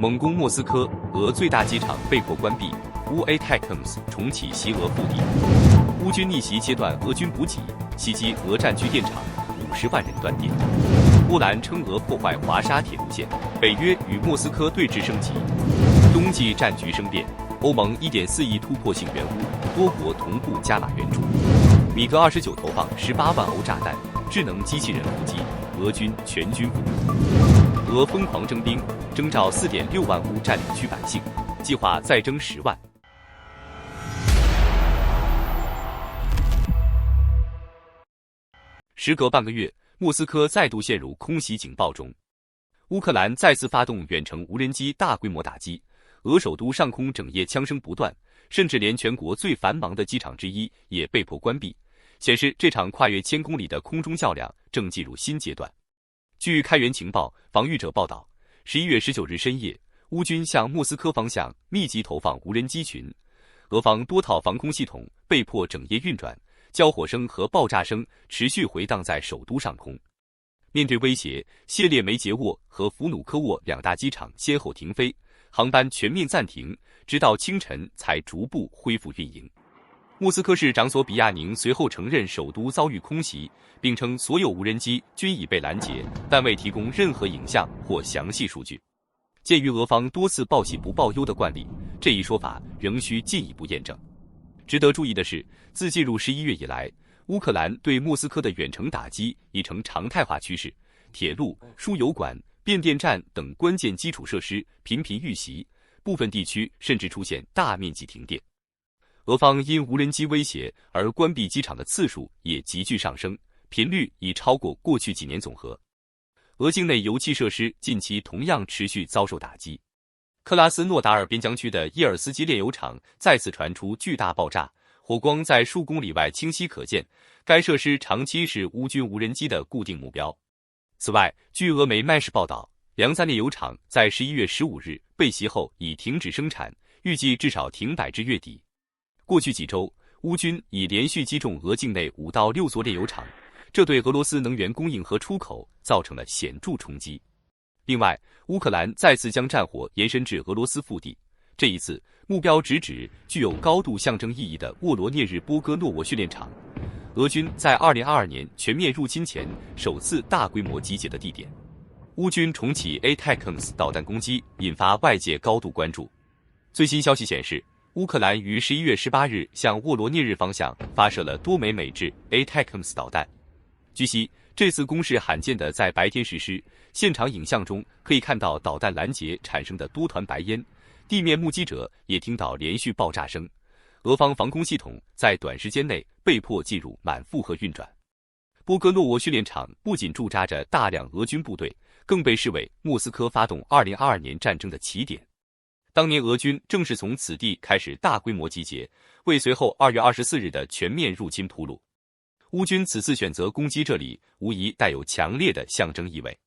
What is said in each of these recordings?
猛攻莫斯科，俄最大机场被迫关闭，乌 ATACMS 重启袭俄腹地。乌军逆袭切断俄军补给，袭击俄战区电厂，50万人断电。波兰称俄破坏华沙铁路线，北约与莫斯科对峙升级。冬季战局生变，欧盟1.4亿突破性援乌，多国同步加码援助。米格29投放18万欧炸弹，智能机器人伏击，俄军全军覆没。俄疯狂征兵，征召4.6万乌占领区百姓，计划再征10万。时隔半个月，莫斯科再度陷入空袭警报中。乌克兰再次发动远程无人机大规模打击，俄首都上空整夜枪声不断，甚至连全国最繁忙的机场之一也被迫关闭，显示这场跨越1000公里的空中较量正进入新阶段。据开源情报防御者报道，11月19日深夜，乌军向莫斯科方向密集投放无人机群，俄方多套防空系统被迫整夜运转，交火声和爆炸声持续回荡在首都上空。面对威胁，谢列梅捷沃和弗努科沃两大机场先后停飞，航班全面暂停，直到清晨才逐步恢复运营。莫斯科市长索比亚宁随后承认首都遭遇空袭，并称所有无人机均已被拦截，但未提供任何影像或详细数据。鉴于俄方多次报喜不报忧的惯例，这一说法仍需进一步验证。值得注意的是，自进入11月以来，乌克兰对莫斯科的远程打击已成常态化趋势，铁路、输油管、变电站等关键基础设施频频遇袭，部分地区甚至出现大面积停电。俄方因无人机威胁而关闭机场的次数也急剧上升，频率已超过过去几年总和。俄境内油气设施近期同样持续遭受打击。克拉斯诺达尔边疆区的伊尔斯基炼油厂再次传出巨大爆炸，火光在数公里外清晰可见，该设施长期是乌军无人机的固定目标。此外，据俄媒麦什报道，梁赞炼油厂在11月15日被袭后已停止生产，预计至少停摆至月底。过去几周，乌军已连续击中俄境内5到6座炼油厂，这对俄罗斯能源供应和出口造成了显著冲击。另外，乌克兰再次将战火延伸至俄罗斯腹地，这一次目标直指具有高度象征意义的沃罗涅日波戈诺沃训练场，俄军在2022年全面入侵前首次大规模集结的地点。乌军重启 ATACMS 导弹攻击，引发外界高度关注。最新消息显示，乌克兰于11月18日向沃罗涅日方向发射了多枚美制 ATACMS 导弹。据悉，这次攻势罕见的在白天实施，现场影像中可以看到导弹拦截产生的多团白烟，地面目击者也听到连续爆炸声。俄方防空系统在短时间内被迫进入满负荷运转。波戈诺沃训练场不仅驻扎着大量俄军部队，更被视为莫斯科发动2022年战争的起点。当年俄军正是从此地开始大规模集结，为随后2月24日的全面入侵铺路。乌军此次选择攻击这里，无疑带有强烈的象征意味。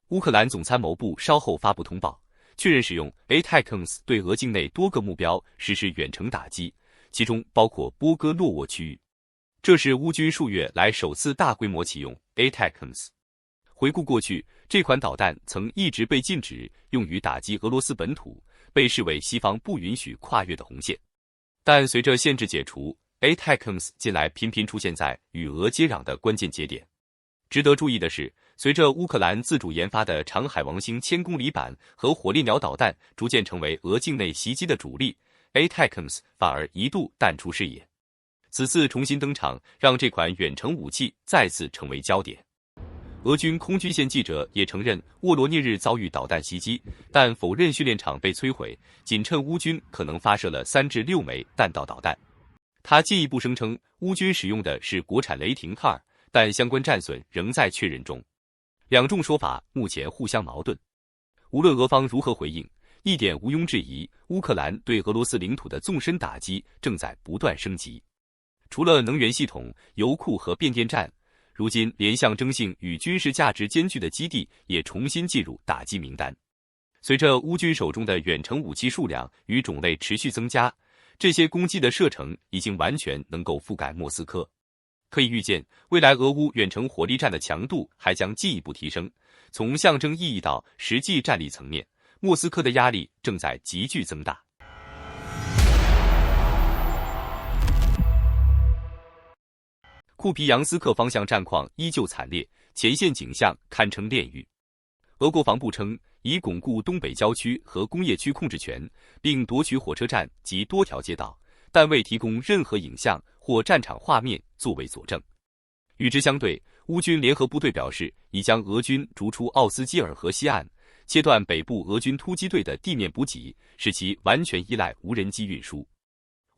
乌克兰总参谋部稍后发布通报，确认使用 ATACMS 对俄境内多个目标实施远程打击，其中包括波戈诺沃区域。这是乌军数月来首次大规模启用 ATACMS。回顾过去，这款导弹曾一直被禁止用于打击俄罗斯本土，被视为西方不允许跨越的红线。但随着限制解除， ATACMS 近来频频出现在与俄接壤的关键节点。值得注意的是，随着乌克兰自主研发的长海王星1000公里版和火烈鸟导弹逐渐成为俄境内袭击的主力， ATACMS 反而一度淡出视野。此次重新登场，让这款远程武器再次成为焦点。俄军空军线记者也承认沃罗涅日遭遇导弹袭击，但否认训练场被摧毁，仅称乌军可能发射了3至6枚弹道导弹。他进一步声称，乌军使用的是国产雷霆 Kar， 但相关战损仍在确认中。两种说法目前互相矛盾。无论俄方如何回应，一点毋庸置疑，乌克兰对俄罗斯领土的纵深打击正在不断升级。除了能源系统、油库和变电站，如今连象征性与军事价值兼具的基地也重新进入打击名单。随着乌军手中的远程武器数量与种类持续增加，这些攻击的射程已经完全能够覆盖莫斯科。可以预见，未来俄乌远程火力战的强度还将进一步提升。从象征意义到实际战力层面，莫斯科的压力正在急剧增大。库皮扬斯克方向战况依旧惨烈，前线景象堪称炼狱。俄国防部称，以巩固东北郊区和工业区控制权，并夺取火车站及多条街道，但未提供任何影像或战场画面作为佐证。与之相对，乌军联合部队表示，已将俄军逐出奥斯基尔河西岸，切断北部俄军突击队的地面补给，使其完全依赖无人机运输。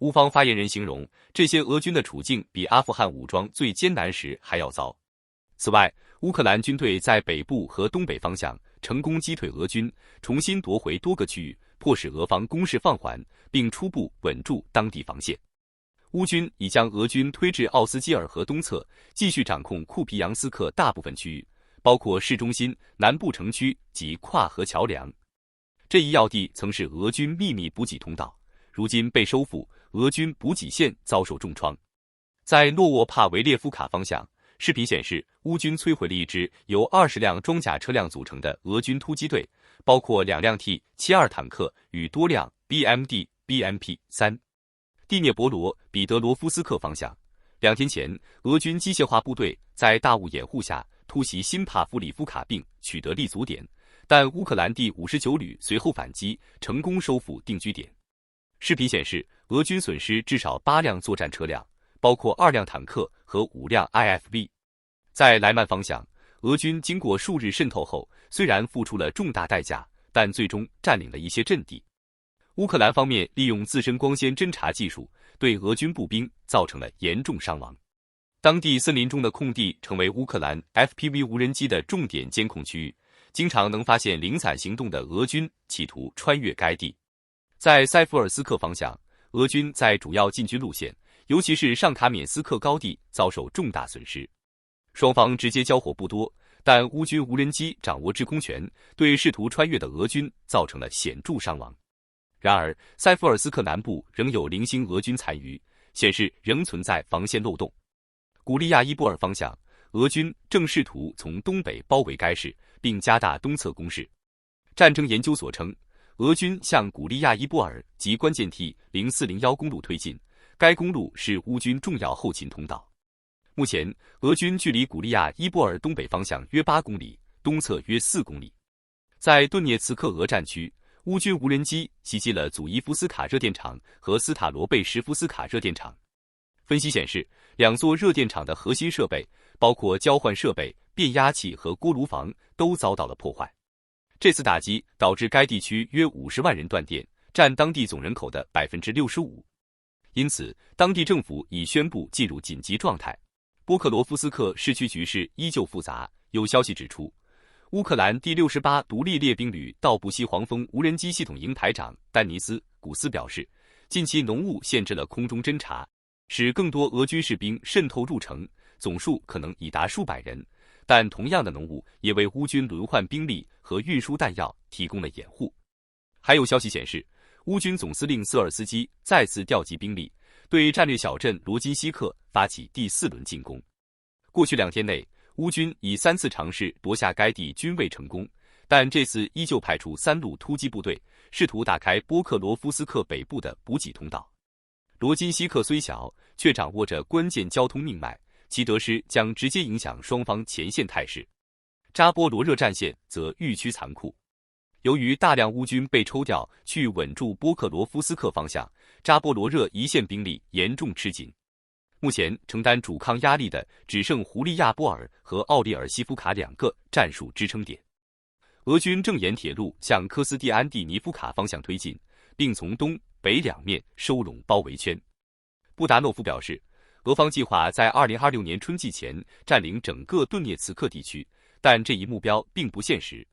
乌方发言人形容，这些俄军的处境比阿富汗武装最艰难时还要糟。此外，乌克兰军队在北部和东北方向成功击退俄军，重新夺回多个区域，迫使俄方攻势放缓，并初步稳住当地防线。乌军已将俄军推至奥斯基尔河东侧，继续掌控库皮扬斯克大部分区域，包括市中心、南部城区及跨河桥梁。这一要地曾是俄军秘密补给通道，如今被收复，俄军补给线遭受重创。在诺沃帕维列夫卡方向，视频显示，乌军摧毁了一支由20辆装甲车辆组成的俄军突击队，包括2辆 T-72坦克与多辆 BMP-3。第聂伯罗彼得罗夫斯克方向，2天前，俄军机械化部队在大雾掩护下突袭新帕夫里夫卡并取得立足点，但乌克兰第59旅随后反击，成功收复定居点。视频显示，俄军损失至少8辆作战车辆，包括2辆坦克和5辆 IFV。在莱曼方向，俄军经过数日渗透后，虽然付出了重大代价，但最终占领了一些阵地。乌克兰方面利用自身光纤侦察技术，对俄军步兵造成了严重伤亡。当地森林中的空地成为乌克兰 FPV 无人机的重点监控区域，经常能发现零散行动的俄军企图穿越该地。在塞夫尔斯克方向，俄军在主要进军路线，尤其是上卡缅斯克高地遭受重大损失。双方直接交火不多，但乌军无人机掌握制空权，对试图穿越的俄军造成了显著伤亡。然而，塞夫尔斯克南部仍有零星俄军残余，显示仍存在防线漏洞。古利亚伊波尔方向，俄军正试图从东北包围该市，并加大东侧攻势。战争研究所称，俄军向古利亚伊波尔及关键 T-0401公路推进，该公路是乌军重要后勤通道。目前，俄军距离古利亚伊波尔东北方向约8公里，东侧约4公里。在顿涅茨克俄战区，乌军无人机袭击了祖伊夫斯卡热电厂和斯塔罗贝什夫斯卡热电厂。分析显示，2座热电厂的核心设备，包括交换设备、变压器和锅炉房，都遭到了破坏。这次打击导致该地区约50万人断电，占当地总人口的 65%。因此，当地政府已宣布进入紧急状态。波克罗夫斯克市区局势依旧复杂，有消息指出，乌克兰第68独立列兵旅道布西黄蜂无人机系统营排长丹尼斯·古斯表示，近期浓雾限制了空中侦察，使更多俄军士兵渗透入城，总数可能已达数百人。但同样的浓雾也为乌军轮换兵力和运输弹药提供了掩护。还有消息显示，乌军总司令瑟尔斯基再次调集兵力，对战略小镇罗金西克发起第4轮进攻。过去2天内，乌军已3次尝试夺下该地均未成功，但这次依旧派出3路突击部队，试图打开波克罗夫斯克北部的补给通道。罗金西克虽小，却掌握着关键交通命脉，其得失将直接影响双方前线态势。扎波罗热战线则愈趋残酷，由于大量乌军被抽调去稳住波克罗夫斯克方向，扎波罗热一线兵力严重吃紧。目前承担主抗压力的只剩胡利亚波尔和奥利尔西夫卡2个战术支撑点。俄军正沿铁路向科斯蒂安蒂尼夫卡方向推进，并从东北2面收拢包围圈。布达诺夫表示，俄方计划在2026年春季前占领整个顿涅茨克地区，但这一目标并不现实。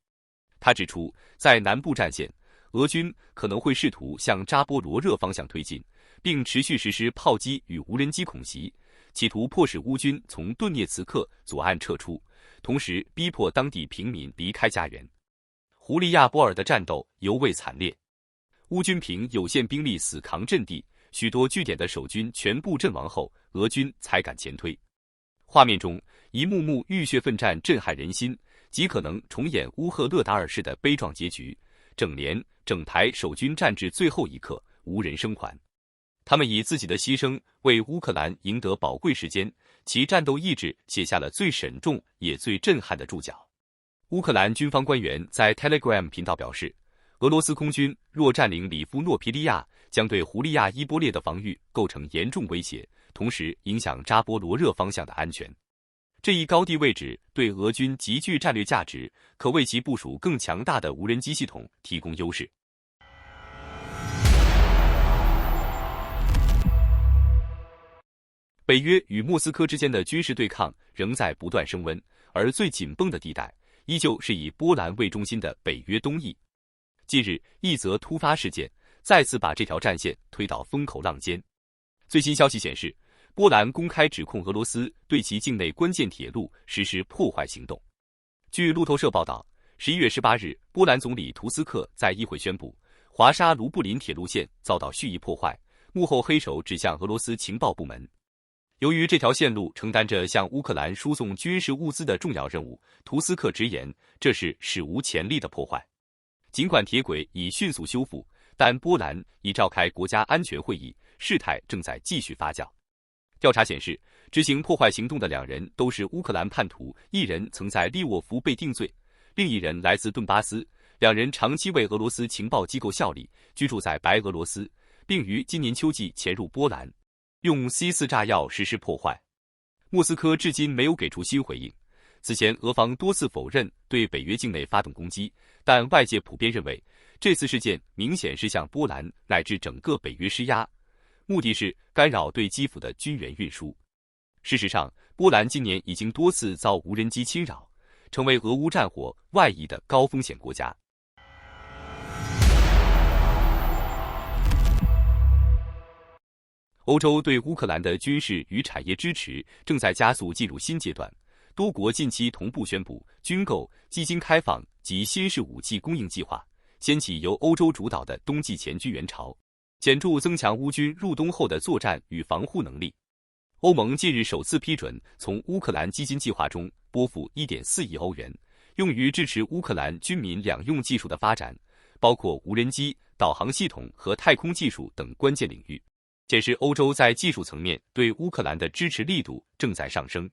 他指出，在南部战线，俄军可能会试图向扎波罗热方向推进，并持续实施炮击与无人机恐袭，企图迫使乌军从顿涅茨克左岸撤出，同时逼迫当地平民离开家园。胡利亚波尔的战斗尤为惨烈，乌军凭有限兵力死扛阵地，许多据点的守军全部阵亡后，俄军才敢前推。画面中一幕幕浴血奋战震撼人心，极可能重演乌赫勒达尔市的悲壮结局。整连、整排守军战至最后一刻，无人生还。他们以自己的牺牲为乌克兰赢得宝贵时间，其战斗意志写下了最慎重也最震撼的注脚。乌克兰军方官员在 Telegram 频道表示，俄罗斯空军若占领里夫诺皮利亚，将对胡利亚伊波列的防御构成严重威胁，同时影响扎波罗热方向的安全。这一高地位置对俄军极具战略价值，可为其部署更强大的无人机系统提供优势。北约与莫斯科之间的军事对抗仍在不断升温，而最紧绷的地带依旧是以波兰为中心的北约东翼。近日，一则突发事件再次把这条战线推到风口浪尖。最新消息显示，波兰公开指控俄罗斯对其境内关键铁路实施破坏行动。据路透社报道，11月18日，波兰总理图斯克在议会宣布，华沙卢布林铁路线遭到蓄意破坏，幕后黑手指向俄罗斯情报部门。由于这条线路承担着向乌克兰输送军事物资的重要任务，图斯克直言这是史无前例的破坏。尽管铁轨已迅速修复，但波兰已召开国家安全会议，事态正在继续发酵。调查显示，执行破坏行动的2人都是乌克兰叛徒，一人曾在利沃夫被定罪，另一人来自顿巴斯。2人长期为俄罗斯情报机构效力，居住在白俄罗斯，并于今年秋季潜入波兰，用 C4 炸药实施破坏。莫斯科至今没有给出新回应。此前，俄方多次否认对北约境内发动攻击，但外界普遍认为，这次事件明显是向波兰乃至整个北约施压，目的是干扰对基辅的军援运输。事实上，波兰今年已经多次遭无人机侵扰，成为俄乌战火外溢的高风险国家。欧洲对乌克兰的军事与产业支持正在加速进入新阶段。多国近期同步宣布军购、基金开放及新式武器供应计划，掀起由欧洲主导的冬季前军援潮，显著增强乌军入冬后的作战与防护能力。欧盟近日首次批准从乌克兰基金计划中拨付 1.4 亿欧元，用于支持乌克兰军民两用技术的发展，包括无人机、导航系统和太空技术等关键领域，显示欧洲在技术层面对乌克兰的支持力度正在上升。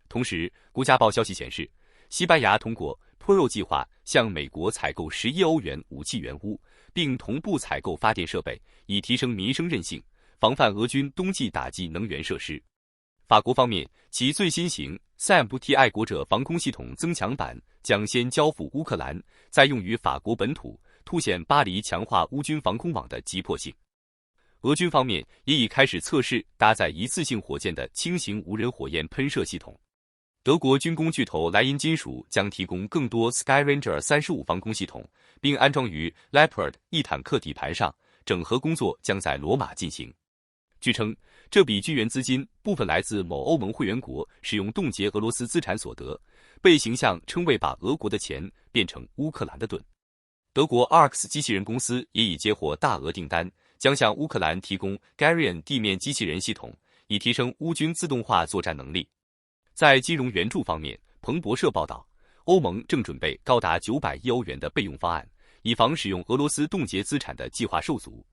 同时，国家报消息显示，西班牙通过 PRO 计划向美国采购10亿欧元武器援乌，并同步采购发电设备，以提升民生韧性，防范俄军冬季打击能源设施。法国方面，其最新型 SAMP-T 爱国者防空系统增强版将先交付乌克兰，再用于法国本土，凸显巴黎强化乌军防空网的急迫性。俄军方面也已开始测试搭载一次性火箭的轻型无人火焰喷射系统。德国军工巨头莱茵金属将提供更多 Skyranger 35防空系统，并安装于 Leopard 1坦克底盘上，整合工作将在罗马进行。据称，这笔军援资金部分来自某欧盟会员国使用冻结俄罗斯资产所得，被形象称为把俄国的钱变成乌克兰的盾。德国 ARX 机器人公司也已接获大额订单，将向乌克兰提供 Garion 地面机器人系统，以提升乌军自动化作战能力。在金融援助方面，彭博社报道，欧盟正准备高达900亿欧元的备用方案，以防使用俄罗斯冻结资产的计划受阻。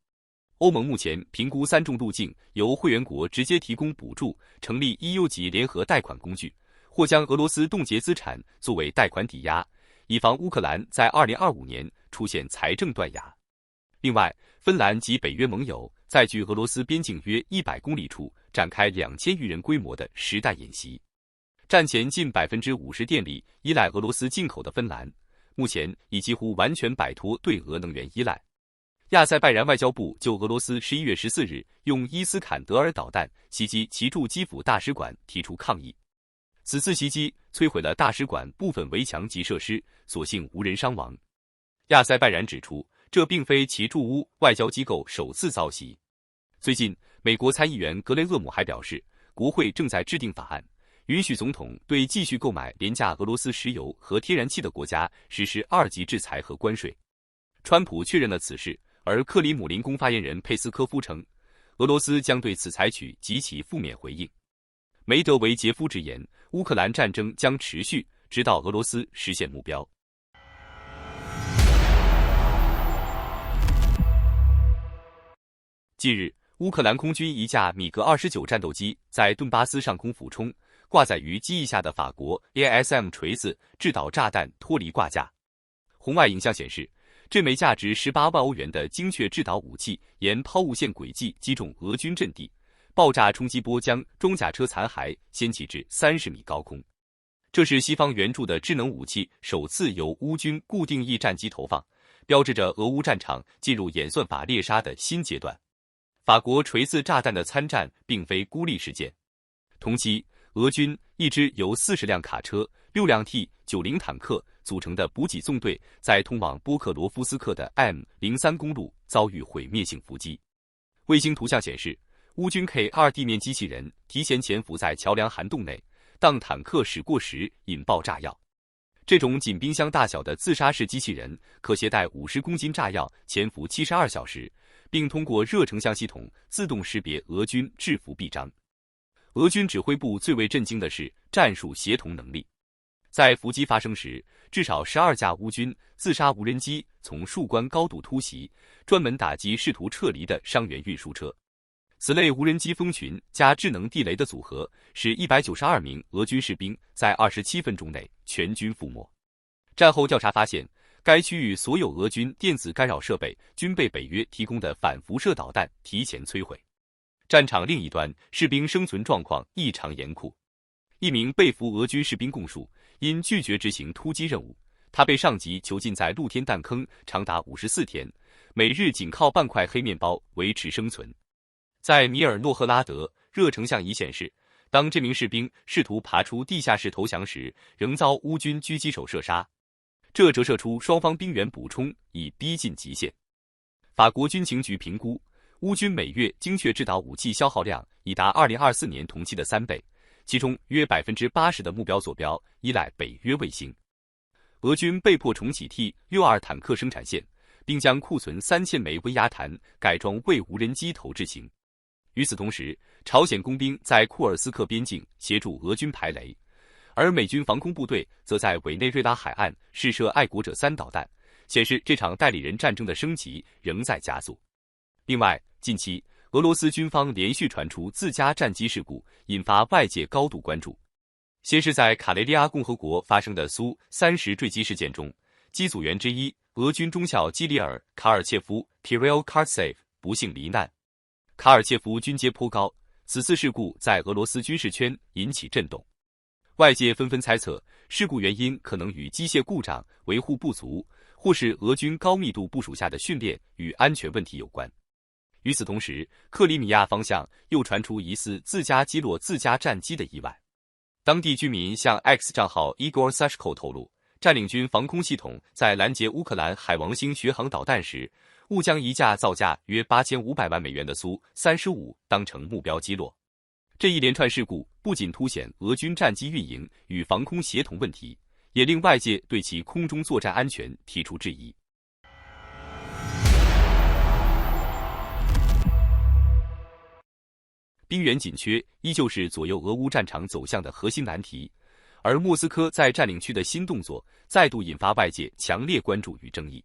欧盟目前评估3种路径，由会员国直接提供补助，成立 EU 级联合贷款工具，或将俄罗斯冻结资产作为贷款抵押，以防乌克兰在2025年出现财政断崖。另外，芬兰及北约盟友在距俄罗斯边境约100公里处展开2000余人规模的实弹演习。战前近 50% 电力依赖俄罗斯进口的芬兰，目前已几乎完全摆脱对俄能源依赖。亚塞拜然外交部就俄罗斯11月14日用伊斯坎德尔导弹袭击其驻基辅大使馆提出抗议。此次袭击摧毁了大使馆部分围墙及设施，所幸无人伤亡。亚塞拜然指出，这并非其驻乌外交机构首次遭袭。最近，美国参议员格雷厄姆还表示，国会正在制定法案，允许总统对继续购买廉价俄罗斯石油和天然气的国家实施2级制裁和关税。川普确认了此事，而克里姆林宫发言人佩斯科夫称，俄罗斯将对此采取极其负面回应。梅德韦杰夫直言，乌克兰战争将持续，直到俄罗斯实现目标。近日，乌克兰空军一架米格29战斗机在顿巴斯上空俯冲，挂载于机翼下的法国 ASM 锤子制导炸弹脱离挂架。红外影像显示，这枚价值18万欧元的精确制导武器沿抛物线轨迹击中俄军阵地，爆炸冲击波将装甲车残骸掀起至30米高空。这是西方援助的智能武器首次由乌军固定翼战机投放，标志着俄乌战场进入演算法猎杀的新阶段。法国锤子炸弹的参战并非孤立事件。同期，俄军一支由40辆卡车、6辆 T90坦克组成的补给纵队在通往波克罗夫斯克的 M03 公路遭遇毁灭性伏击。卫星图像显示，乌军 K2 地面机器人提前潜伏在桥梁涵洞内，当坦克驶过时引爆炸药。这种仅冰箱大小的自杀式机器人可携带50公斤炸药潜伏72小时，并通过热成像系统自动识别俄军制服臂章。俄军指挥部最为震惊的是战术协同能力。在伏击发生时，至少12架乌军自杀无人机从数关高度突袭，专门打击试图撤离的伤员运输车。此类无人机蜂群加智能地雷的组合，使192名俄军士兵在27分钟内全军覆没。战后调查发现，该区域所有俄军电子干扰设备均被北约提供的反辐射导弹提前摧毁。战场另一端，士兵生存状况异常严酷。一名被俘俄军士兵供述，因拒绝执行突击任务，他被上级囚禁在露天弹坑长达54天，每日仅靠半块黑面包维持生存。在米尔诺赫拉德，热成像仪显示，当这名士兵试图爬出地下室投降时，仍遭乌军狙击手射杀。这折射出双方兵员补充已逼近极限。法国军情局评估，乌军每月精确制导武器消耗量已达2024年同期的3倍，其中约80%的目标坐标依赖北约卫星。俄军被迫重启 T62坦克生产线，并将库存3000枚微压弹改装为无人机投掷型。与此同时，朝鲜工兵在库尔斯克边境协助俄军排雷，而美军防空部队则在委内瑞拉海岸试射爱国者3导弹，显示这场代理人战争的升级仍在加速。另外，近期俄罗斯军方连续传出自家战机事故，引发外界高度关注。先是在卡雷利亚共和国发生的苏30坠机事件中，机组员之一俄军中校基里尔·卡尔切夫 Kirill Kartsev 不幸罹难。卡尔切夫军阶颇高，此次事故在俄罗斯军事圈引起震动，外界纷纷猜测事故原因可能与机械故障、维护不足，或是俄军高密度部署下的训练与安全问题有关。与此同时，克里米亚方向又传出疑似自家击落自家战机的意外。当地居民向 X 账号 Igor Sashko 透露，占领军防空系统在拦截乌克兰海王星巡航导弹时，误将一架造价约8500万美元的苏35当成目标击落。这一连串事故不仅凸显俄军战机运营与防空协同问题，也令外界对其空中作战安全提出质疑。兵源紧缺依旧是左右俄乌战场走向的核心难题，而莫斯科在占领区的新动作再度引发外界强烈关注与争议。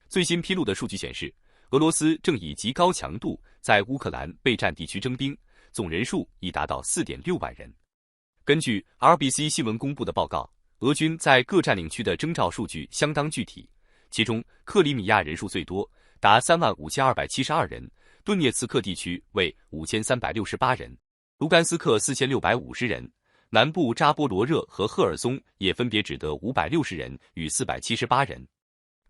最新披露的数据显示，俄罗斯正以极高强度在乌克兰备战地区征兵，总人数已达到 4.6 万人。根据 RBC 新闻公布的报告，俄军在各占领区的征召数据相当具体，其中克里米亚人数最多，达35272人，顿涅茨克地区为5368人，卢甘斯克4650人，南部扎波罗热和赫尔松也分别只得560人与478人。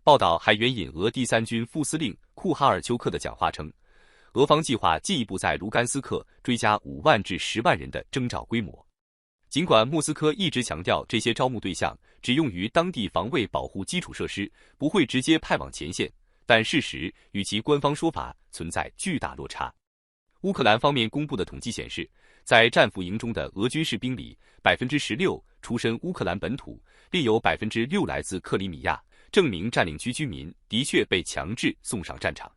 报道还援引俄第3军副司令库哈尔丘克的讲话称，俄方计划进一步在卢甘斯克追加5万至10万人的征召规模。尽管莫斯科一直强调这些招募对象只用于当地防卫保护基础设施，不会直接派往前线，但事实与其官方说法存在巨大落差。乌克兰方面公布的统计显示，在战俘营中的俄军士兵里 16% 出身乌克兰本土，另有 6% 来自克里米亚，证明占领区居民的确被强制送上战场。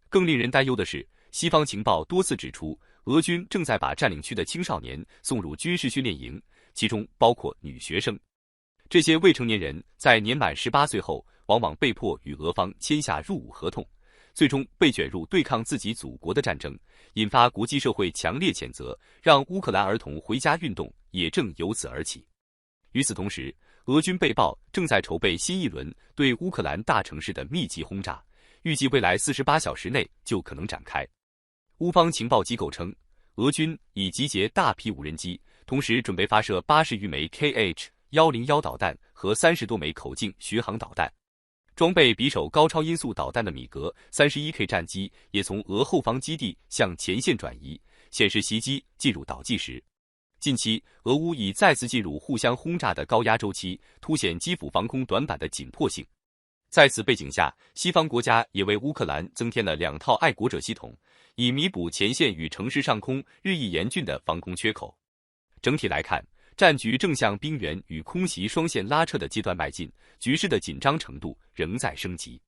更令人担忧的是，西方情报多次指出，俄军正在把占领区的青少年送入军事训练营，其中包括女学生。这些未成年人在年满18岁后，往往被迫与俄方签下入伍合同，最终被卷入对抗自己祖国的战争，引发国际社会强烈谴责，让乌克兰儿童回家运动也正由此而起。与此同时，俄军被曝正在筹备新一轮对乌克兰大城市的密集轰炸，预计未来48小时内就可能展开。乌方情报机构称，俄军已集结大批无人机，同时准备发射80余枚 Kh-101导弹和30多枚口径巡航导弹。装备匕首高超音速导弹的米格 31K 战机也从俄后方基地向前线转移，显示袭击进入倒计时。近期，俄乌已再次进入互相轰炸的高压周期，凸显基辅防空短板的紧迫性。在此背景下，西方国家也为乌克兰增添了2套爱国者系统，以弥补前线与城市上空日益严峻的防空缺口。整体来看，战局正向兵源与空袭双线拉扯的阶段迈进，局势的紧张程度仍在升级。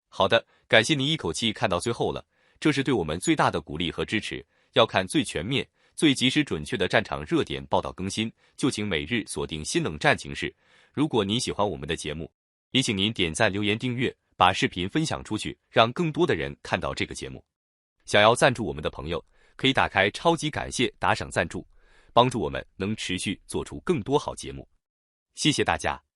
好的，感谢您一口气看到最后了，这是对我们最大的鼓励和支持。要看最全面、最及时准确的战场热点报道更新，就请每日锁定新冷战情势。如果您喜欢我们的节目，也请您点赞、留言、订阅，把视频分享出去，让更多的人看到这个节目。想要赞助我们的朋友，可以打开超级感谢打赏赞助，帮助我们能持续做出更多好节目。谢谢大家。